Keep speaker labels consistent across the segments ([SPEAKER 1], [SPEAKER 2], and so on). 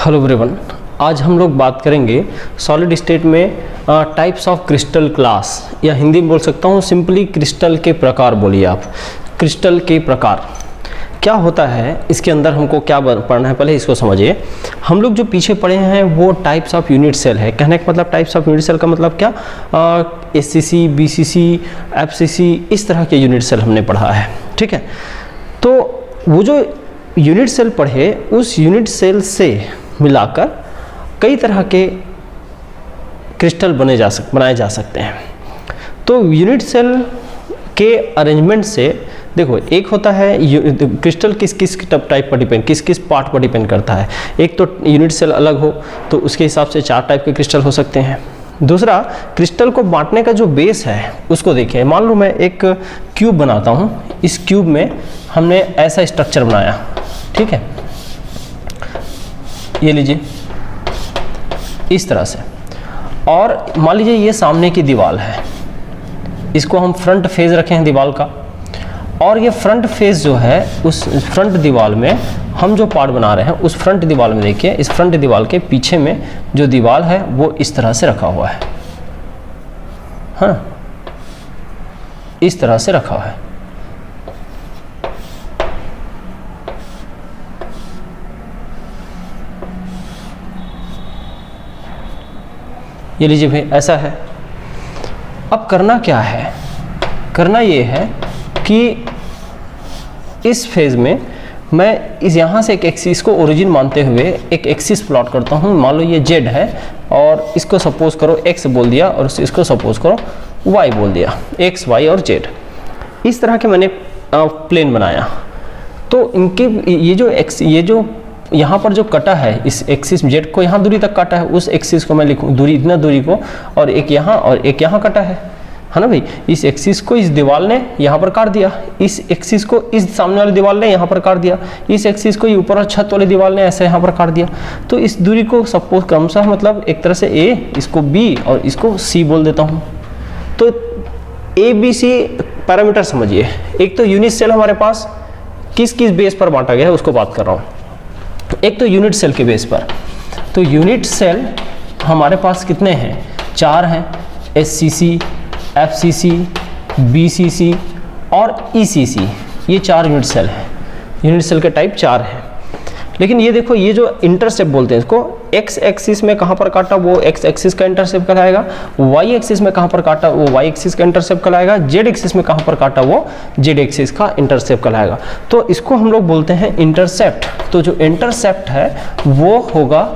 [SPEAKER 1] Hello everyone, आज हम लोग बात करेंगे सॉलिड स्टेट में टाइप्स ऑफ क्रिस्टल क्लास, या हिंदी में बोल सकता हूँ सिंपली क्रिस्टल के प्रकार बोलिए आप। क्रिस्टल के प्रकार क्या होता है, इसके अंदर हमको क्या पढ़ना है, पहले इसको समझिए। हम लोग जो पीछे पढ़े हैं वो टाइप्स ऑफ यूनिट सेल है। कहने का मतलब टाइप्स ऑफ यूनिट सेल का मतलब क्या, एससीसी, बीसीसी, एफसीसी, इस तरह के यूनिट सेल हमने पढ़ा है। ठीक है, तो वो जो यूनिट सेल पढ़े उस यूनिट सेल से मिलाकर कई तरह के क्रिस्टल बनाए जा सकते हैं। तो यूनिट सेल के अरेंजमेंट से देखो, एक होता है क्रिस्टल किस किस टाइप पर डिपेंड, किस किस पार्ट पर डिपेंड करता है। एक तो यूनिट सेल अलग हो तो उसके हिसाब से 4 टाइप के क्रिस्टल हो सकते हैं। दूसरा, क्रिस्टल को बांटने का जो बेस है उसको देखिए। मान लो मैं एक क्यूब बनाता हूँ, इस क्यूब में हमने ऐसा स्ट्रक्चर बनाया। ठीक है, ये लीजिए इस तरह से, और मान लीजिए ये सामने की दीवार है, इसको हम फ्रंट फेज रखे हैं दीवार का, और ये फ्रंट फेज जो है उस फ्रंट दीवार में हम जो पार्ट बना रहे हैं उस फ्रंट दीवार में देखिए, इस फ्रंट दीवार के पीछे में जो दीवार है वो इस तरह से रखा हुआ है। हाँ, इस तरह से रखा हुआ है। ये लीजिए भाई, ऐसा है। अब करना क्या है, करना ये है कि इस फेज में मैं इस यहाँ से एक एक्सिस को ओरिजिन मानते हुए एक एक्सिस प्लॉट करता हूँ। मान लो ये जेड है और इसको सपोज करो एक्स बोल दिया, और इसको सपोज करो वाई बोल दिया, एक्स वाई और जेड। इस तरह के मैंने प्लेन बनाया। तो इनके ये जो यहाँ पर जो कटा है, इस एक्सिस जेड को यहाँ दूरी तक काटा है, उस एक्सिस को मैं लिखूँ दूरी, इतना दूरी को, और एक यहाँ और एक यहाँ कटा है ना भाई। इस एक्सिस को इस दीवार ने यहाँ पर काट दिया, इस एक्सिस को इस सामने वाली दीवार ने यहाँ पर काट दिया, इस एक्सिस को ऊपर छत वाली दीवार ने ऐसे यहाँ पर काट दिया। तो इस दूरी को सपोज क्रमशः मतलब एक तरह से ए, इसको बी और इसको सी बोल देता हूँ। तो ए बी सी पैरामीटर समझिए। एक तो यूनिट सेल हमारे पास किस किस बेस पर बांटा गया है उसको बात कर रहा हूँ। एक तो यूनिट सेल के बेस पर, तो यूनिट सेल हमारे पास कितने हैं, 4 हैं। एससीसी, एफसीसी, बीसीसी और ईसीसी, ये 4 यूनिट सेल हैं। यूनिट सेल के टाइप 4 हैं। लेकिन ये देखो, ये जो इंटरसेप्ट बोलते हैं इसको, एक्स एक्सिस में कहाँ पर काटा वो एक्स एक्सिस का इंटरसेप्ट कहलाएगा, वाई एक्सिस में कहाँ पर काटा वो वाई एक्सिस का इंटरसेप्ट कहलाएगा, जेड एक्सिस में कहाँ पर काटा वो जेड एक्सिस का इंटरसेप्ट कहलाएगा। तो इसको हम लोग बोलते हैं इंटरसेप्ट। तो जो इंटरसेप्ट है वो होगा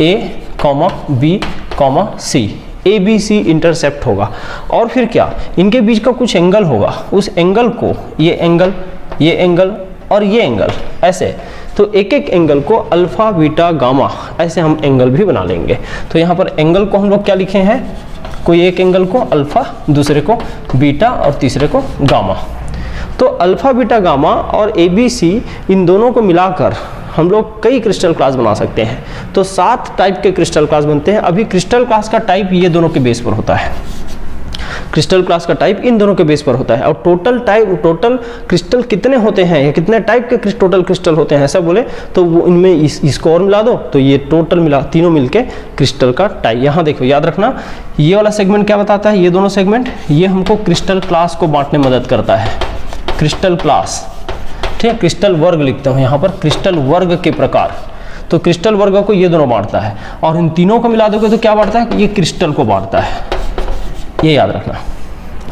[SPEAKER 1] A comma B comma C, A B C intercept होगा। और फिर क्या, इनके बीच का कुछ एंगल होगा, उस एंगल को ये एंगल और ये एंगल ऐसे, तो एक एक एंगल को अल्फा बीटा गामा ऐसे हम एंगल भी बना लेंगे। तो यहाँ पर एंगल को हम लोग क्या लिखे हैं, कोई एक एंगल को अल्फा, दूसरे को बीटा और तीसरे को गामा। तो अल्फा बीटा गामा और ए बी सी, इन दोनों को मिलाकर हम लोग कई क्रिस्टल क्लास बना सकते हैं। तो 7 टाइप के क्रिस्टल क्लास बनते हैं। अभी क्रिस्टल क्लास का टाइप ये दोनों के बेस पर होता है, क्रिस्टल क्लास का टाइप इन दोनों के बेस पर होता है। और टोटल क्रिस्टल कितने होते हैं या कितने टाइप के टोटल क्रिस्टल होते हैं ऐसा बोले तो वो इनमें इसको और मिला दो तो ये टोटल मिला, तीनों मिलके क्रिस्टल का टाइप। यहाँ देखो, याद रखना ये वाला सेगमेंट क्या बताता है, ये दोनों सेगमेंट ये हमको क्रिस्टल क्लास को बांटने में मदद करता है। क्रिस्टल क्लास, ठीक है, क्रिस्टल वर्ग लिखते हो यहाँ पर, क्रिस्टल वर्ग के प्रकार। तो क्रिस्टल वर्ग को ये दोनों बांटता है, और इन तीनों को मिला दोगे तो क्या बांटता है, ये क्रिस्टल को बांटता है, ये याद रखना।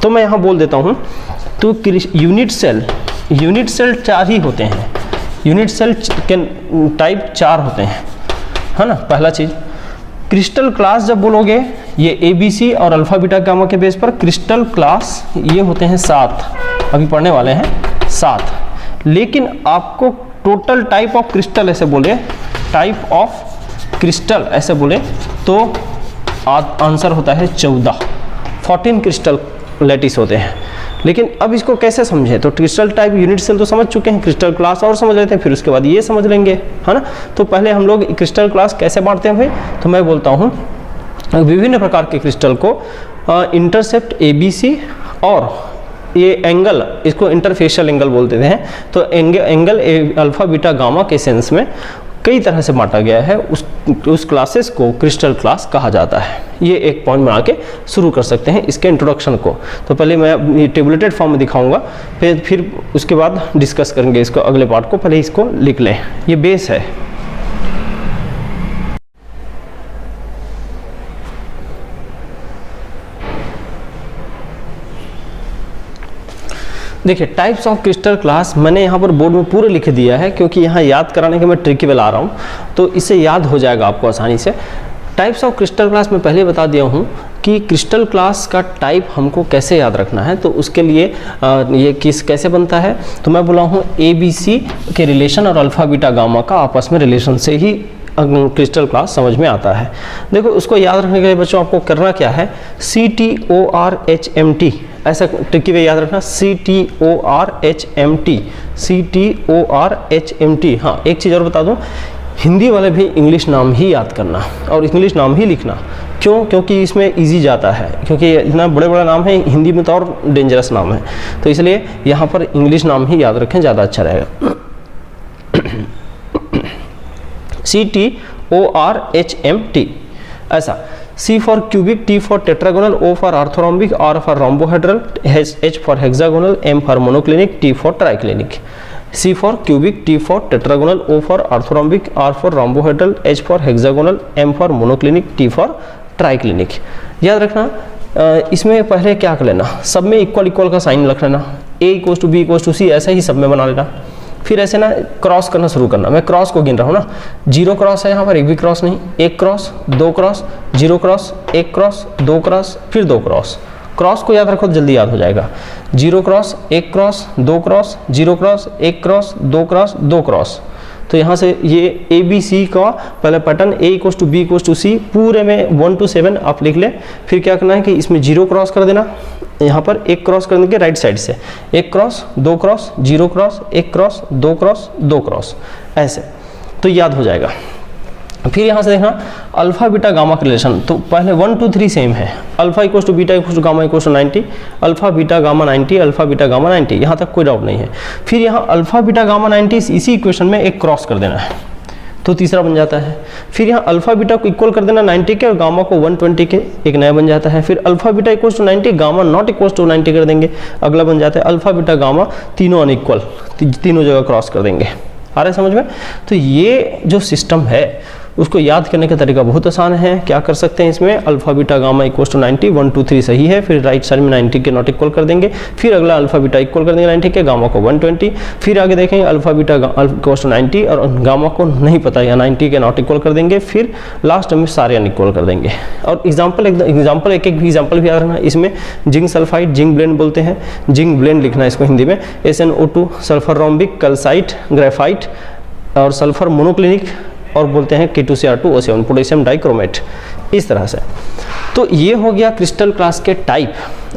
[SPEAKER 1] तो मैं यहाँ बोल देता हूँ, तो यूनिट सेल 4 ही होते हैं। यूनिट सेल के टाइप 4 होते हैं, है ना। पहला चीज, क्रिस्टल क्लास जब बोलोगे ये ए बी सी और अल्फा बीटा गामा के बेस पर क्रिस्टल क्लास ये होते हैं 7, अभी पढ़ने वाले हैं 7। लेकिन आपको टोटल टाइप ऑफ क्रिस्टल ऐसे बोले, टाइप ऑफ क्रिस्टल ऐसे बोले तो आंसर होता है 14 क्रिस्टल लैटिस होते हैं। लेकिन अब इसको कैसे समझें, तो क्रिस्टल टाइप यूनिट सेल तो समझ चुके हैं, क्रिस्टल क्लास और समझ लेते हैं, फिर उसके बाद ये समझ लेंगे, है ना। तो पहले हम लोग क्रिस्टल क्लास कैसे बांटते हैं भाई, तो मैं बोलता हूँ विभिन्न प्रकार के क्रिस्टल को इंटरसेप्ट ए बी सी और ये एंगल, इसको इंटरफेशियल एंगल बोलते हैं। तो एंगल अल्फा बीटा गामा के सेंस में कई तरह से बांटा गया है, उस क्लासेस को क्रिस्टल क्लास कहा जाता है। ये एक पॉइंट बना के शुरू कर सकते हैं इसके इंट्रोडक्शन को। तो पहले मैं ये टेबुलेटेड फॉर्म में दिखाऊंगा, फिर उसके बाद डिस्कस करेंगे इसको अगले पार्ट को। पहले इसको लिख लें, ये बेस है। देखिए टाइप्स ऑफ क्रिस्टल क्लास मैंने यहाँ पर बोर्ड में पूरे लिख दिया है, क्योंकि यहाँ याद कराने के मैं ट्रिकी वे ला रहा हूँ, तो इससे याद हो जाएगा आपको आसानी से। टाइप्स ऑफ क्रिस्टल क्लास मैं पहले बता दिया हूँ कि क्रिस्टल क्लास का टाइप हमको कैसे याद रखना है। तो उसके लिए ये कैसे बनता है, तो मैं बोला हूँ ABC के रिलेशन और अल्फ़ा बीटा गामा का आपस में रिलेशन से ही क्रिस्टल क्लास समझ में आता है। देखो उसको याद रखने के लिए बच्चों आपको करना क्या है, CTORHMT, ऐसा ट्रिकी वे याद रखना, CTORHMT, CTORHMT। हाँ एक चीज़ और बता दूँ, हिंदी वाले भी इंग्लिश नाम ही याद करना और इंग्लिश नाम ही लिखना। क्यों? क्योंकि इसमें इजी जाता है, क्योंकि इतना बड़े बड़ा नाम है, हिंदी में तो और डेंजरस नाम है, तो इसलिए यहाँ पर इंग्लिश नाम ही याद रखें, ज़्यादा अच्छा रहेगा। CTORHMT ऐसा, C for cubic, T for tetragonal, O for orthorhombic, R for rhombohedral, H for hexagonal, M for monoclinic, T for triclinic. C for cubic, T for tetragonal, O for orthorhombic, R for rhombohedral, H for hexagonal, M for monoclinic, T for triclinic. याद रखना इसमें पहले क्या कर लेना, सब में equal equal का साइन रख लेना, A equal to B equal to C, ऐसा ही सब में बना लेना। फिर ऐसे ना क्रॉस करना शुरू करना, मैं क्रॉस को गिन रहा हूँ ना, 0 क्रॉस है यहाँ पर, एक भी क्रॉस नहीं, 1 cross, 2 cross, 0 cross, 1 cross, 2 cross, फिर 2 क्रॉस। क्रॉस को याद रखो तो जल्दी याद हो जाएगा। 0 cross, 1 cross, 2 cross, 0 cross, 1 cross, 2 cross, 2 cross. तो यहाँ से ये ABC का पहले pattern A equal to B equal to C पूरे में 1 to 7 आप लिख लें। फिर क्या करना है कि इसमें 0 क्रॉस कर देना, यहाँ पर 1 क्रॉस करने के राइट साइड से, 1 cross, 2 cross, 0 cross, 1 cross, 2 cross, 2 cross, ऐसे तो याद हो जाएगा। फिर यहाँ से देखना अल्फा बीटा गामा का रिलेशन, तो पहले 1 2 3 सेम है, alpha equal to beta equal to gamma equal to 90, alpha beta gamma 90, alpha beta gamma 90, यहाँ तक कोई डाउट नहीं है। फिर यहाँ अल्फा बीटा गामा 90 इसी इक्वेशन में एक क्रॉस कर देना है, तो तीसरा बन जाता है। फिर यहाँ अल्फा बीटा को इक्वल कर देना 90 के और गामा को 120 के, एक नया बन जाता है। फिर alpha beta equal to 90, gamma not equal to 90 कर देंगे, अगला बन जाता है अल्फा बीटा गामा, तीनों अनइक्वल, तीनों जगह क्रॉस कर देंगे। आ रहा है समझ में? तो ये जो सिस्टम है उसको याद करने का तरीका बहुत आसान है। क्या कर सकते हैं इसमें, alpha beta gamma equal to 90, 1 2 3 सही है, फिर राइट साइड में 90 के नॉट इक्वल कर देंगे, फिर अगला अल्फा बीटा इक्वल कर देंगे 90 के, गामा को 120, फिर आगे देखेंगे अल्फा बीटा इक्वल टू 90 और गामा को नहीं पता या 90 के नॉट इक्वल कर देंगे, फिर लास्ट में सारे अनइक्वल कर देंगे। और एग्जाम्पल एक एक भी एग्जाम्पल भी याद रखना, इसमें जिंक सल्फाइड, जिंक ब्लेंड बोलते हैं, जिंक ब्लेंड लिखना है इसको हिंदी में, SnO2, sulphur rhombic, calcite, graphite और सल्फर मोनोक्लिनिक, और बोलते हैं K2Cr2O7, पोटेशियम डाइक्रोमेट, इस तरह से। तो ये हो गया क्रिस्टल क्लास के टाइप,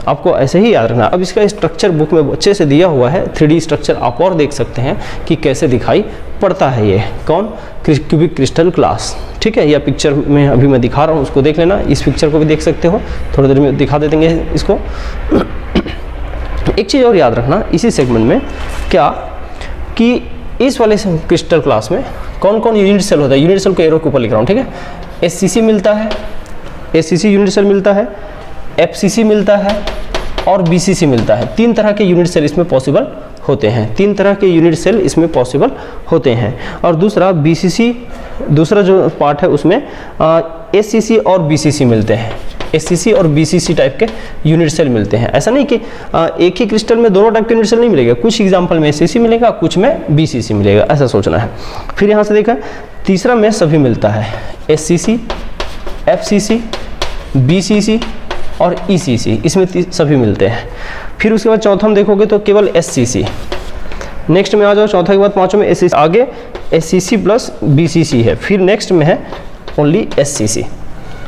[SPEAKER 1] आपको ऐसे ही याद रखना। अब इसका स्ट्रक्चर बुक में अच्छे से दिया हुआ है, 3D स्ट्रक्चर आप और देख सकते हैं कि कैसे दिखाई पड़ता है ये कौन, क्यूबिक क्रिस्टल क्लास। ठीक है, या पिक्चर में अभी मैं दिखा रहा हूँ, उसको देख लेना, इस पिक्चर को भी देख सकते हो, थोड़ी देर में दिखा देंगे इसको। एक चीज़ और याद रखना इसी सेगमेंट में, क्या कि इस वाले क्रिस्टल क्लास में कौन कौन यूनिट सेल होता है। यूनिट सेल को एरो के ऊपर लिख रहा हूँ, ठीक है। SCC मिलता है, SCC यूनिट सेल मिलता है, FCC मिलता है और BCC मिलता है। 3 तरह के यूनिट सेल इसमें पॉसिबल होते हैं, 3 तरह के यूनिट सेल इसमें पॉसिबल होते हैं। और दूसरा BCC, दूसरा जो पार्ट है उसमें SCC और BCC मिलते हैं, SCC और BCC टाइप के यूनिट सेल मिलते हैं। ऐसा नहीं कि एक ही क्रिस्टल में दोनों टाइप के यूनिट सेल नहीं मिलेगा, कुछ एग्जांपल में SCC मिलेगा, कुछ में BCC मिलेगा, ऐसा सोचना है। फिर यहाँ से देखा तीसरा में सभी मिलता है, SCC, FCC, BCC और ECC, इसमें सभी मिलते हैं। फिर उसके बाद चौथा में देखोगे तो केवल SCC। नेक्स्ट में आ जाओ, चौथा के बाद पाँचों में SCC, आगे SCC प्लस BCC है, फिर नेक्स्ट में है ओनली SCC।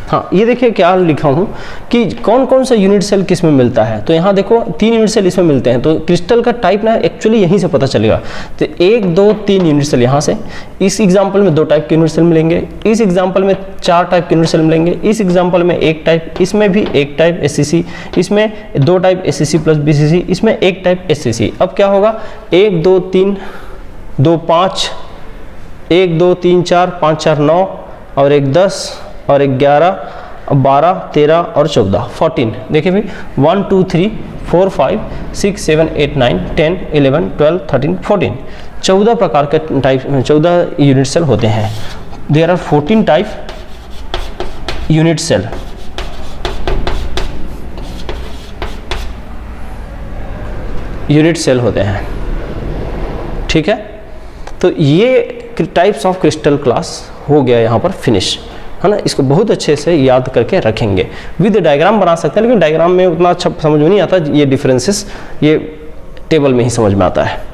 [SPEAKER 1] हाँ, ये देखिए क्या लिखा हूँ कि कौन कौन सा यूनिट सेल किस में मिलता है। तो यहाँ देखो 3 यूनिट सेल इसमें मिलते हैं, तो क्रिस्टल का टाइप ना एक्चुअली यहीं से पता चलेगा। तो 1 2 3 यूनिट सेल यहाँ से, इस एग्जाम्पल में 2 टाइप के यूनिट सेल मिलेंगे, इस एग्जाम्पल में 4 टाइप के यूनिट सेल मिलेंगे, इस एग्जाम्पल में 1 टाइप, इसमें भी 1 टाइप SCC, इसमें 2 टाइप SCC प्लस BCC, इसमें 1 टाइप SCC। अब क्या होगा, 1 2 3 2 5 1 2 3 4 5 4 9 और एक 10 और एक 11 12 13 और 14 14। देखिए भाई 1 2 3 4 5 6 7 8 9 10 11 12 13 14 14 प्रकार के टाइप 14 यूनिट सेल होते हैं। There are 14 type unit cell. Unit cell होते हैं, ठीक है। तो ये टाइप्स ऑफ क्रिस्टल क्लास हो गया यहाँ पर फिनिश, है ना। इसको बहुत अच्छे से याद करके रखेंगे। विद डायग्राम बना सकते हैं, लेकिन डायग्राम में उतना अच्छा समझ में नहीं आता, ये डिफरेंसेस ये टेबल में ही समझ में आता है।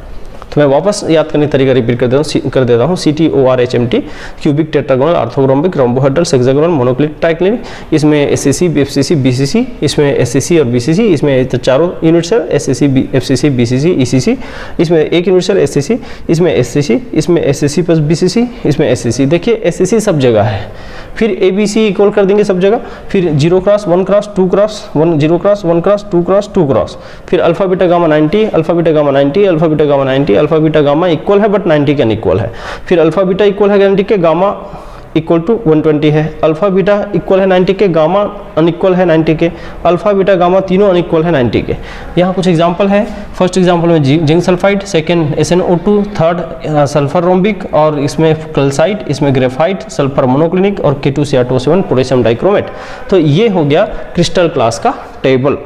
[SPEAKER 1] तो मैं वापस याद करने तरीका रिपीट कर देता हूँ। CTORHMT cubic, tetragonal, orthorhombic, rhombohedral, hexagonal, monoclinic, triclinic, इसमें SCC, FCC, BCC, इसमें SCC और BCC, इसमें चारों unit cell SCC, FCC, BCC, ECC, इसमें एक यूनिट सेल SCC, इसमें SCC, इसमें SCC प्लस BCC, इसमें SCC। देखिए SCC सब जगह है, फिर ABC इक्वल कर देंगे सब जगह, फिर 0 cross 1 cross 2 cross 1 0 cross 1 cross 2 cross 2 cross, फिर alpha beta gamma 90, alpha beta gamma 90, alpha beta gamma 90, alpha beta gamma equal है बट 90 के अनइक्वल है, फिर अल्फा बीटा इक्वल है 90 के, गामा इक्वल टू 120 है, अल्फा बीटा इक्वल है 90 के, गामा अनइक्वल है 90 के, अल्फा बीटा गामा तीनों अनइक्वल है 90 के। यहाँ कुछ एग्जांपल है। फर्स्ट एग्जांपल में zinc sulphide, second SnO2, third sulphur rhombic, और इसमें कैल्साइट, इसमें ग्रेफाइट, सल्फर मोनोक्लिनिक और K2Cr2O7 पोटेशियम डाइक्रोमेट। तो ये हो गया क्रिस्टल क्लास का टेबल।